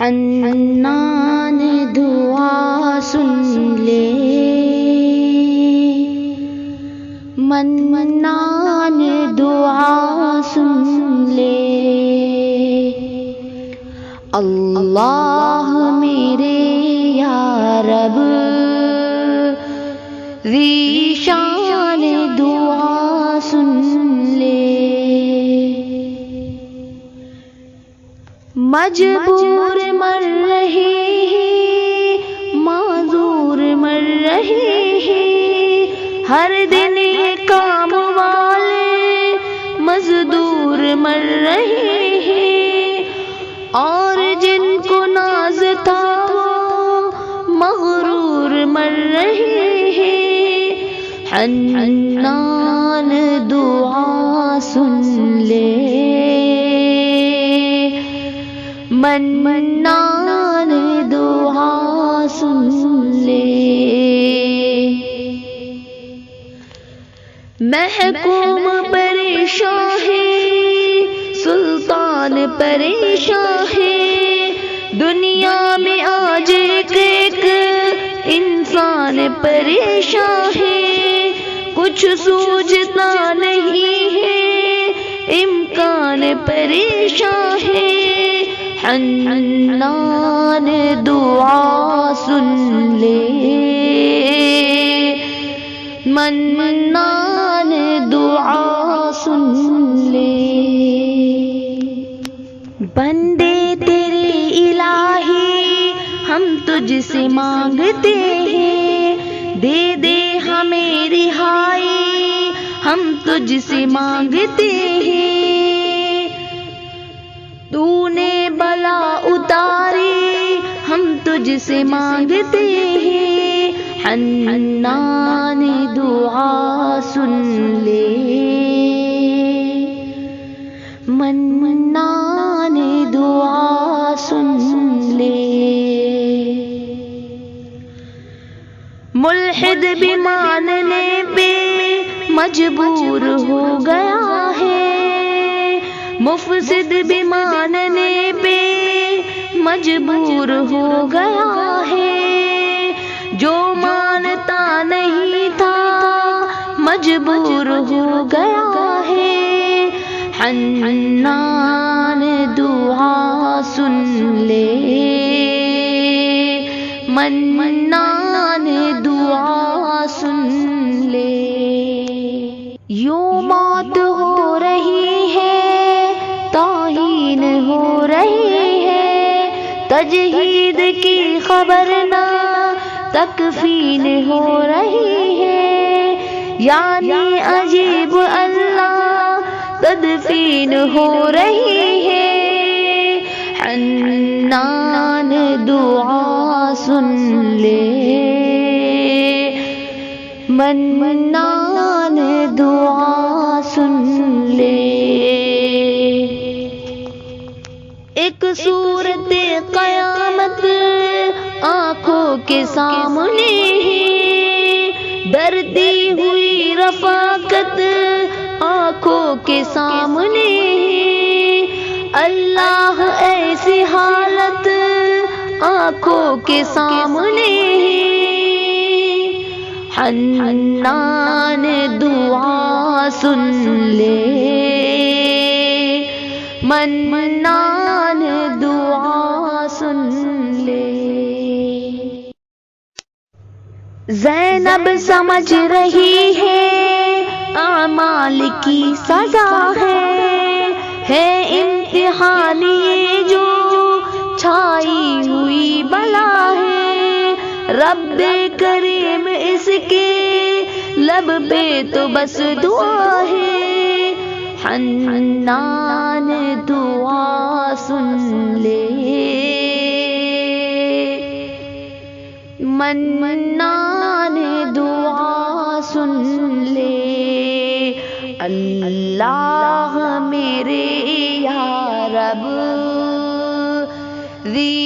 حنان دعا سن لے، منان دعا سن لے، اللہ میرے یا رب ذی شان دعا سن لے، مجبور مر رہے ہیں، معذور مر رہے ہیں، ہر دن کام والے مزدور مر رہے ہیں، اور جن کو ناز تھا وہ مغرور مر رہے ہیں، حنان دعا سن لے، منان دعا سن لے، محکوم پریشان ہے، سلطان پریشان ہے، دنیا میں آج ایک انسان پریشان ہے، کچھ سوچتا نہیں ہے، امکان پریشان ہے، حنان دعا سن لے، منان دعا سن لے، بندے تیرے الہی ہم تجھ سے مانگتے ہیں، دے دے ہمیں رہائی ہم تجھ سے مانگتے ہیں، تو نے بلا اتاری ہم تجھ سے مانگتے ہیں، حنان دعا سن لے، منان دعا سن لے، ملحد بھی ماننے پہ مجبور ہو گیا ہے، مفسد بھی ماننے پہ مجبور ہو گیا ہے، جو مانتا نہیں تھا مجبور ہو گیا ہے، حنان دعا سن لے، منان دعا سن لے، یوں موت ہو رہی ہے، توہین ہو رہی ہے، تجہید کی خبر نہ تکفین ہو رہی ہے، یعنی عجیب اللہ تدفین ہو رہی ہے، حنان دعا سن لے، منان دعا سن لے، ایک صورت قیامت آنکھوں کے سامنے ہے، ڈرتی ہوئی رفاقت آنکھوں کے سامنے ہے، اللہ ایسی حالت آنکھوں کے سامنے ہے، حنان دعا سن لے، منان دعا سن لے، زینب سمجھ رہی ہے اعمال کی سزا ہے امتحان یہ جو چھائی ہوئی بلا ہے، رب کریم اس کے لب پہ تو بس دعا ہے، حنان دعا سن لے، منان دعا سن لے، اللہ میرے یا رب ذی